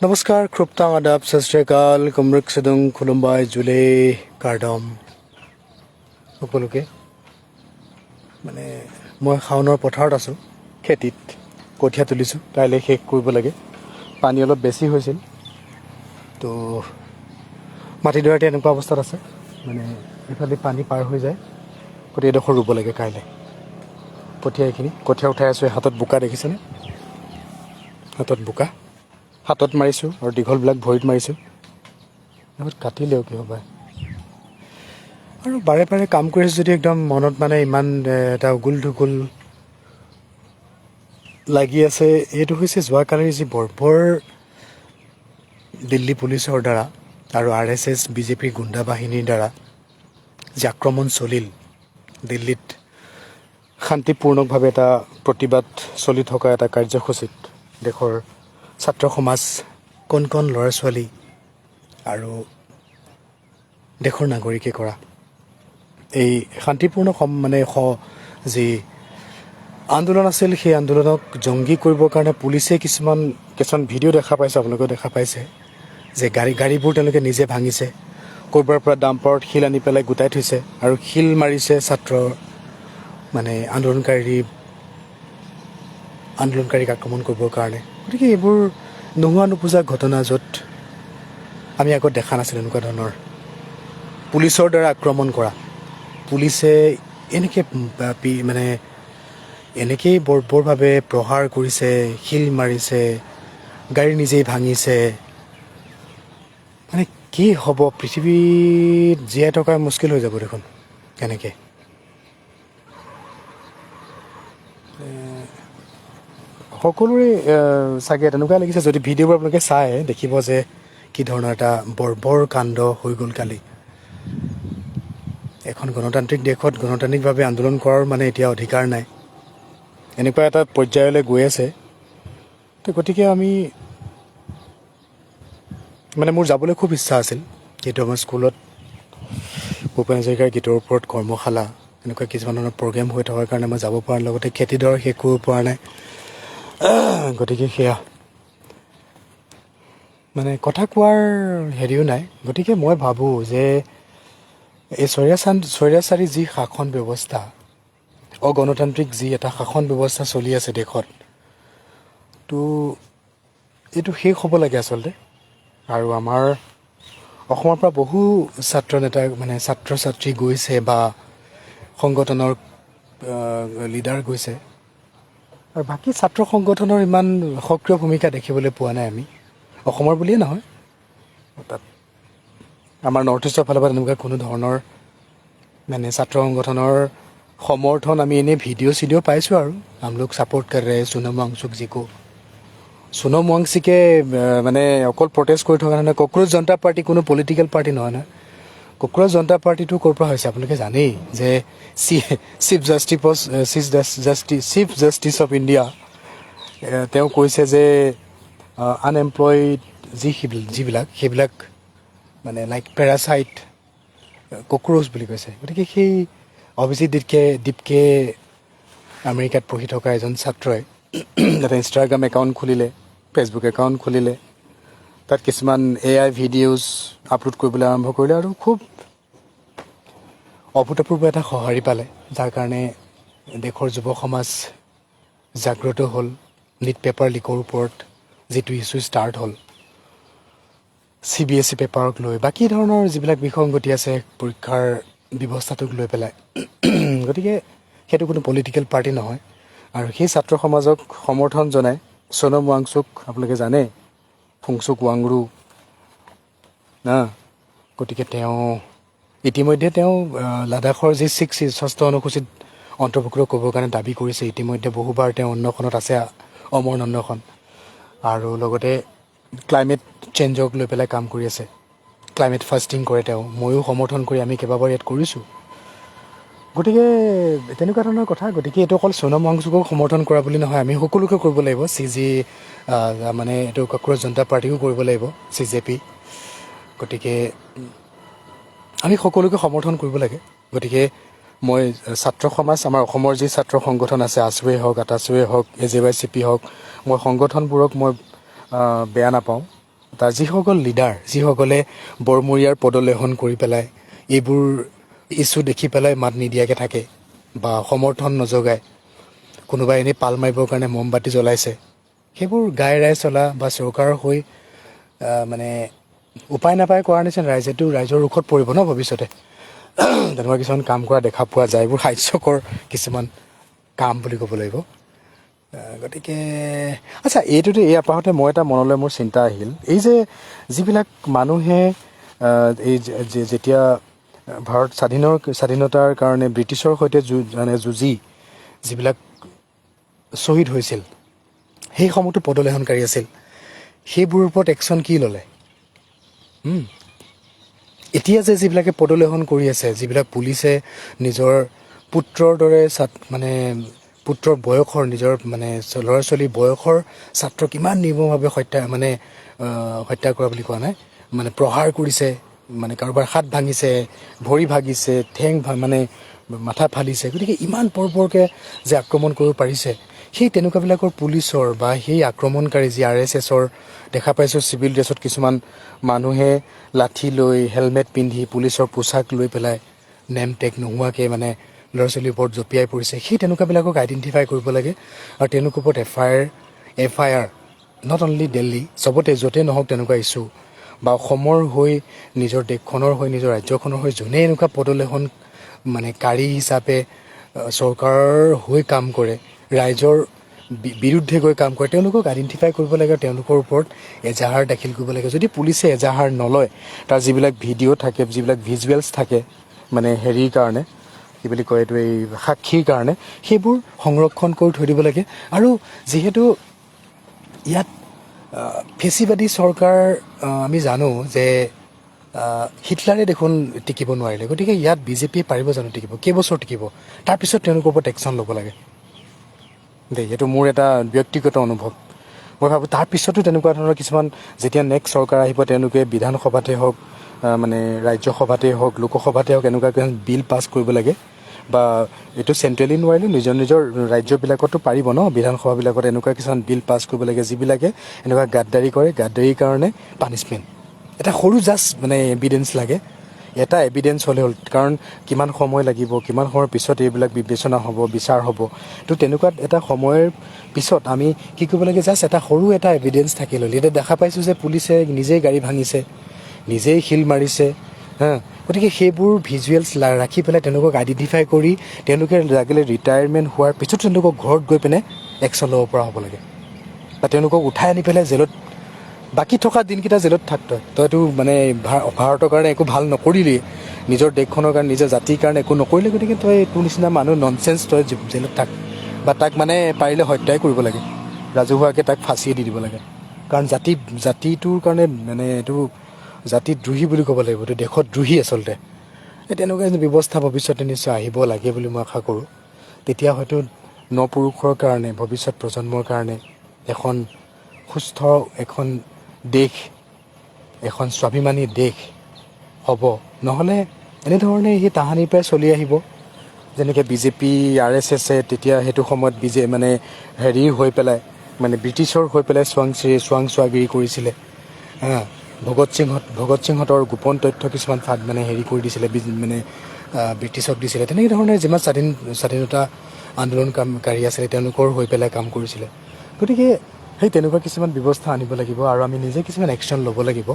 নমস্কাৰ খুপ্তাং আদাব সস্ত্ৰীকাল কুমৰুক সদং খুলুম্বাই জুলে কাৰ্ডম সকলোকে মানে মই শাওনৰ পথাৰত আছোঁ খেতিত কঠীয়া তুলিছোঁ কাইলৈ শেষ কৰিব লাগে পানী অলপ বেছি হৈছিল তো মাটিডৰাতে এনেকুৱা অৱস্থাত আছে মানে ইফালে পানী পাৰ হৈ যায় গতিকে এডোখৰ ৰুব লাগে কাইলৈ কঠীয়া এইখিনি কঠীয়া উঠাই আছোঁ হাতত বোকা দেখিছেনে হাতত বোকা হাতত মাৰিছোঁ আৰু দীঘলবিলাক ভৰিত মাৰিছোঁ এইবোৰ কাটিলেও কি হ'ব আৰু বাৰে বাৰে কাম কৰি আছোঁ যদি একদম মনত মানে ইমান এটা উগুল ঢুগুল লাগি আছে এইটো হৈছে যোৱাকালিৰ যি বৰ্বৰ দিল্লী পুলিচৰ দ্বাৰা আৰু RSS বিজেপিৰ গুণ্ডা বাহিনীৰ দ্বাৰা যি আক্ৰমণ চলিল দিল্লীত শান্তিপূৰ্ণভাৱে এটা প্ৰতিবাদ চলি থকা এটা কাৰ্যসূচীত দেশৰ ছাত্ৰ সমাজ কণ কণ ল'ৰা ছোৱালী আৰু দেশৰ নাগৰিকে কৰা এই শান্তিপূৰ্ণ যি আন্দোলন আছিল সেই আন্দোলনক জংগী কৰিবৰ কাৰণে পুলিচে কিছুমান ভিডিঅ' দেখা পাইছে আপোনালোকেও দেখা পাইছে যে গাড়ীবোৰ তেওঁলোকে নিজে ভাঙিছে ক'ৰবাৰ পৰা ডাম্পাৰত শিল আনি পেলাই গোটাই থৈছে আৰু শিল মাৰিছে ছাত্ৰ আন্দোলনকাৰীক আক্ৰমণ কৰিবৰ কাৰণে গতিকে এইবোৰ নোহোৱা নোপোজা ঘটনা য'ত আমি আগত দেখা নাছিলোঁ এনেকুৱা ধৰণৰ পুলিচৰ দ্বাৰা আক্ৰমণ কৰা পুলিচে এনেকেই বৰ্বৰভাৱে প্ৰহাৰ কৰিছে শিল মাৰিছে গাড়ী নিজেই ভাঙিছে মানে কি হ'ব পৃথিৱীত জীয়াই থকা মুস্কিল হৈ যাব দেখোন কেনেকৈ সকলোৰে চাগে তেনেকুৱা লাগিছে যদি ভিডিঅ'বোৰ আপোনালোকে চাই দেখিব যে কি ধৰণৰ এটা বৰ্বৰ কাণ্ড হৈ গ'ল কালি এখন গণতান্ত্ৰিক দেশত গণতান্ত্ৰিকভাৱে আন্দোলন কৰাৰ মানে এতিয়া অধিকাৰ নাই এনেকুৱা এটা পৰ্যায়লৈ গৈ আছে তো গতিকে আমি মোৰ যাবলৈ খুব ইচ্ছা আছিল কিন্তু আমাৰ স্কুলত ভূপেন হাজৰিকাৰ গীতৰ ওপৰত কৰ্মশালা এনেকুৱা কিছুমান ধৰণৰ প্ৰগ্ৰেম হৈ থকাৰ কাৰণে মই যাব পৰা নাই লগতে খেতিডৰা শেষ কৰিব পৰা নাই গতিকে সেয়া কথা কোৱাৰ হেৰিও নাই গতিকে মই ভাবোঁ যে এই স্বৈৰাচাৰী যি শাসন ব্যৱস্থা অগণতান্ত্ৰিক যি এটা শাসন ব্যৱস্থা চলি আছে দেশত তো এইটো শেষ হ'ব লাগে আচলতে আৰু আমাৰ অসমৰ পৰা বহু ছাত্ৰ নেতা ছাত্ৰ ছাত্ৰী গৈছে বা সংগঠনৰ লিডাৰ গৈছে আৰু বাকী ছাত্ৰ সংগঠনৰ ইমান সক্ৰিয় ভূমিকা দেখিবলৈ পোৱা নাই আমি অসমৰ বুলিয়ে নহয় তাত আমাৰ নৰ্থ ইষ্টৰ ফালৰ পৰা তেনেকুৱা কোনো ধৰণৰ ছাত্ৰ সংগঠনৰ সমৰ্থন আমি এনেই ভিডিঅ' পাইছোঁ আৰু আমলোক ছাপোৰ্ট কৰে সোণম ৱাংচুক জিকো সোণম ৱাংচিকে অকল প্ৰটেষ্ট কৰি থকা নহয় কক্ৰোচ জনতা পাৰ্টি কোনো পলিটিকেল পাৰ্টি নহয় নহয় কক্ৰোচ জনতা পাৰ্টিটো ক'ৰ পৰা হৈছে আপোনালোকে জানেই যে চিফ জাষ্টিছ অফ ইণ্ডিয়া তেওঁ কৈছে যে আনএমপ্লয়ড সেইবিলাক লাইক পেৰাচাইট কক্ৰোচ বুলি কৈছে গতিকে সেই অভিজিত দীপকে আমেৰিকাত পঢ়ি থকা এজন ছাত্ৰই তাতে ইনষ্টাগ্ৰাম একাউণ্ট খুলিলে ফেচবুক একাউণ্ট খুলিলে তাত কিছুমান AI ভিডিঅ'জ আপলোড কৰিবলৈ আৰম্ভ কৰিলে আৰু খুব অভূতপূৰ্ব এটা সঁহাৰি পালে যাৰ কাৰণে দেশৰ যুৱ সমাজ জাগ্ৰত হ'ল নিট পেপাৰ লিকৰ ওপৰত যিটো ইছ্যু ষ্টাৰ্ট হ'ল CBSE পেপাৰক লৈ বাকী ধৰণৰ যিবিলাক বিসংগতি আছে পৰীক্ষাৰ ব্যৱস্থাটোক লৈ পেলাই গতিকে সেইটো কোনো পলিটিকেল পাৰ্টি নহয় আৰু সেই ছাত্ৰ সমাজক সমৰ্থন জনাই সোণম ৱাংচুক আপোনালোকে জানে ফুংচুক ৱাংৰু গতিকে তেওঁ ইতিমধ্যে লাডাখৰ যি 6 অনুসূচিত অন্তৰ্ভুক্ত কৰিবৰ কাৰণে দাবী কৰিছে ইতিমধ্যে বহুবাৰ তেওঁ অন্নখনত আছে অমৰণ অন্নখন আৰু লগতে ক্লাইমেট চেঞ্জক লৈ পেলাই কাম কৰি আছে ক্লাইমেট ফাষ্টিং কৰে তেওঁ ময়ো সমৰ্থন কৰি আমি কেইবাবাৰ ইয়াত কৰিছোঁ গতিকে তেনেকুৱা ধৰণৰ কথা গতিকে এইটো অকল সোণম ৱাংচুকক সমৰ্থন কৰা বুলি নহয় আমি সকলোকে কৰিব লাগিব এইটো কক্ৰোচ জনতা পাৰ্টিকো কৰিব লাগিব CJP গতিকে আমি সকলোকে সমৰ্থন কৰিব লাগে গতিকে মই ছাত্ৰ সমাজ আমাৰ অসমৰ যি ছাত্ৰ সংগঠন আছে আছুৱে হওক আটাছুৱে হওক AJYCP হওক মই সংগঠনবোৰক মই বেয়া নাপাওঁ তাৰ যিসকল লিডাৰ, যিসকলে বৰমূৰীয়াৰ পদলেখন কৰি পেলাই এইবোৰ ইছ্যু দেখি পেলাই মাত নিদিয়াকৈ থাকে বা সমৰ্থন নজগায়, কোনোবাই এনেই পাল মাৰিবৰ কাৰণে মমবাতি জ্বলাইছে, সেইবোৰ গাই ৰাই চলা বা চৰকাৰৰ হৈ মানে উপায় নাপায় কৰাৰ নিচিনা ৰাইজেতো ৰাইজৰ ৰোষত পৰিব ন ভৱিষ্যতে। তেনেকুৱা কিছুমান কাম কৰা দেখা পোৱা যায়, এইবোৰ হাস্যকৰ কিছুমান কাম বুলি ক'ব লাগিব। গতিকে আচ্ছা, এইটোতে এই আপাহতে মই এটা মনলৈ মোৰ চিন্তা আহিল, এই যে যিবিলাক মানুহে এই যেতিয়া ভাৰত স্বাধীনতাৰ কাৰণে ব্ৰিটিছৰ সৈতে মানে যুঁজি যিবিলাক শ্বহীদ হৈছিল, সেই সমূহতো পদলেখনকাৰী আছিল, সেইবোৰৰ ওপৰত একশ্যন কি ল'লে? এতিয়া যে যিবিলাকে পদলেখন কৰি আছে, যিবিলাক পুলিচে নিজৰ পুত্ৰৰ দৰে মানে পুত্ৰৰ বয়সৰ, নিজৰ মানে ল'ৰা ছোৱালী বয়সৰ ছাত্ৰক ইমান নিৰ্মমভাৱে হত্যা কৰা বুলি কোৱা নাই, মানে প্ৰহাৰ কৰিছে, মানে কাৰোবাৰ হাত ভাঙিছে, ভৰি ভাঙিছে, ঠেং মানে মাথা ফালিছে, গতিকে ইমান বৰ্বৰকৈ যে আক্ৰমণ কৰিব পাৰিছে, সেই তেনেকুৱাবিলাকৰ পুলিচৰ বা সেই আক্ৰমণকাৰী যি RSSৰ দেখা পাইছোঁ চিভিল ড্ৰেছত কিছুমান মানুহে লাঠি লৈ হেলমেট পিন্ধি পুলিচৰ পোছাক লৈ পেলাই নেম টেগ নোহোৱাকৈ মানে ল'ৰা ছোৱালীৰ ওপৰত জঁপিয়াই পৰিছে, সেই তেনেকুৱাবিলাকক আইডেণ্টিফাই কৰিব লাগে আৰু তেওঁলোকৰ ওপৰত FIR নট অনলি দিল্লী, চবতে য'তে নহওক তেনেকুৱা ইছ্যু বা অসমৰ হৈ নিজৰ দেশখনৰ হৈ নিজৰ ৰাজ্যখনৰ হৈ যোনে এনেকুৱা পদলেখন মানে কাৰী হিচাপে চৰকাৰৰ হৈ কাম কৰে, ৰাইজৰ বিৰুদ্ধে গৈ কাম কৰে, তেওঁলোকক আইডেণ্টিফাই কৰিব লাগে আৰু তেওঁলোকৰ ওপৰত এজাহাৰ দাখিল কৰিব লাগে। যদি পুলিচে এজাহাৰ নলয়, তাৰ যিবিলাক ভিডিঅ' থাকে, যিবিলাক ভিজুৱেলছ থাকে মানে হেৰিৰ কাৰণে, কি বুলি কয় এইটো, এই সাক্ষীৰ কাৰণে, সেইবোৰ সংৰক্ষণ কৰি থৈ দিব লাগে। আৰু যিহেতু ইয়াত ফেচিবাদী চৰকাৰ, আমি জানো যে হিটলাৰে দেখোন টিকিব নোৱাৰিলে, গতিকে ইয়াত BJPয়ে পাৰিব জানো টিকিব? কেইবছৰ টিকিব? তাৰপিছত তেওঁলোকৰ ওপৰত একশ্যন ল'ব লাগে দেই, এইটো মোৰ এটা ব্যক্তিগত অনুভৱ। মই ভাবোঁ তাৰপিছতো তেনেকুৱা ধৰণৰ কিছুমান, যেতিয়া নেক্সট চৰকাৰ আহিব, তেওঁলোকে বিধানসভাতে হওক মানে ৰাজ্যসভাতেই হওক লোকসভাতে হওক এনেকুৱা কিছুমান বিল পাছ কৰিব লাগে, বা এইটো চেণ্ট্ৰেলি নোৱাৰিলেও নিজৰ নিজৰ ৰাজ্যবিলাকতো পাৰিব ন, বিধানসভাবিলাকত এনেকুৱা কিছুমান বিল পাছ কৰিব লাগে যিবিলাকে এনেকুৱা গাদ্দাৰী কৰে, গাদ্দাৰীৰ কাৰণে পানিছমেণ্ট। এটা সৰু জাষ্ট মানে এভিডেঞ্চ লাগে, এটা এভিডেঞ্চ হ'লে হ'ল, কাৰণ কিমান সময় লাগিব, কিমান সময়ৰ পিছত এইবিলাক বিবেচনা হ'ব, বিচাৰ হ'ব, তো তেনেকুৱা এটা সময়ৰ পিছত আমি কি কৰিব লাগে, জাষ্ট এটা সৰু এটা এভিডেঞ্চ থাকিল হ'ল। এতিয়া দেখা পাইছোঁ যে পুলিচে নিজেই গাড়ী ভাঙিছে, নিজেই শিল মাৰিছে, গতিকে সেইবোৰ ভিজুৱেলছ ৰাখি পেলাই তেওঁলোকক আইডেণ্টিফাই কৰি তেওঁলোকে লাগিলে ৰিটায়াৰমেণ্ট হোৱাৰ পিছত তেওঁলোকক ঘৰত গৈ পিনে একশ্যন ল'ব পৰা হ'ব লাগে, বা তেওঁলোকক উঠাই আনি পেলাই জেলত, বাকী থকা দিনকেইটা জেলত থাক, তইতো মানে ভাৰতৰ কাৰণে একো ভাল নকৰিলি, নিজৰ দেশখনৰ কাৰণে নিজৰ জাতিৰ কাৰণে একো নকৰিলে, গতিকে তই তোৰ নিচিনা মানুহ ননচেন্স, তই জেলত থাক, বা তাক মানে পাৰিলে হত্যাই কৰিব লাগে, ৰাজহুৱাকৈ তাক ফাঁচিয়ে দি দিব লাগে, কাৰণ জাতিটোৰ কাৰণে মানে এইটো জাতিদ্ৰোহী বুলি ক'ব লাগিব, এইটো দেশদ্ৰোহী আচলতে। এই তেনেকুৱা এজন ব্যৱস্থা ভৱিষ্যতে নিশ্চয় আহিব লাগে বুলি মই আশা কৰোঁ। তেতিয়া হয়তো নপুৰুষৰ কাৰণে, ভৱিষ্যত প্ৰজন্মৰ কাৰণে এখন সুস্থ এখন দেশ, এখন স্বাভিমানী দেশ হ'ব। নহ'লে এনেধৰণে সেই তাহানিৰ পৰাই চলি আহিব, যেনেকৈ BJP RSSে তেতিয়া সেইটো সময়ত মানে হেৰি হৈ পেলাই, মানে ব্ৰিটিছৰ হৈ পেলাই চোৱাংচোৱাগিৰি কৰিছিলে। ভগত সিংহঁতৰ গোপন তথ্য কিছুমান মানে হেৰি কৰি দিছিলে, মানে ব্ৰিটিছক দিছিলে। তেনেকৈ ধৰণে যিমান স্বাধীনতা আন্দোলনকাৰী আছিলে তেওঁলোকৰ হৈ পেলাই কাম কৰিছিলে। গতিকে সেই তেনেকুৱা কিছুমান ব্যৱস্থা আনিব লাগিব আৰু আমি নিজে কিছুমান একশ্যন ল'ব লাগিব।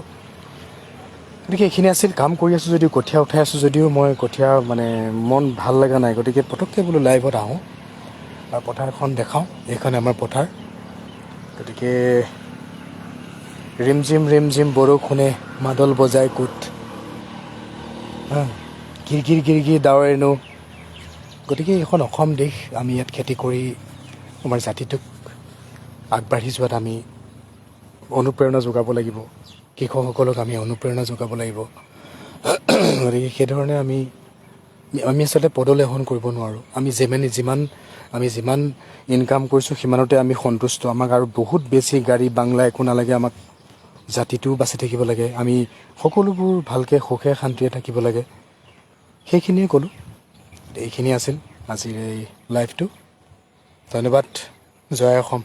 গতিকে এইখিনি আছিল, কাম কৰি আছোঁ যদিও, কঠীয়া উঠাই আছোঁ যদিও, মই কঠীয়া মানে মন ভাল লগা নাই, গতিকে পটককৈ বোলো লাইভত আহোঁ আৰু পথাৰখন দেখাওঁ। এইখন আমাৰ পথাৰ, গতিকে ৰিমঝিম বৰষুণে মাদল বজাই কোট, গিৰগিৰ ডাৱৰেনো। গতিকে এইখন অসম দেশ, আমি ইয়াত খেতি কৰি আমাৰ জাতিটোক আগবাঢ়ি যোৱাত আমি অনুপ্ৰেৰণা যোগাব লাগিব, কৃষকসকলক আমি অনুপ্ৰেৰণা যোগাব লাগিব। গতিকে সেইধৰণে আমি আচলতে পদলেখন কৰিব নোৱাৰোঁ। আমি যিমান ইনকাম কৰিছোঁ সিমানতে আমি সন্তুষ্ট। আমাক আৰু বহুত বেছি গাড়ী বাংলা একো নালাগে, আমাক জাতিটোও বাচি থাকিব লাগে, আমি সকলোবোৰ ভালকৈ সুখে শান্তিৰে থাকিব লাগে। সেইখিনিয়ে ক'লোঁ। এইখিনি আছিল আজিৰ এই লাইভটো। ধন্যবাদ। জয় অসম।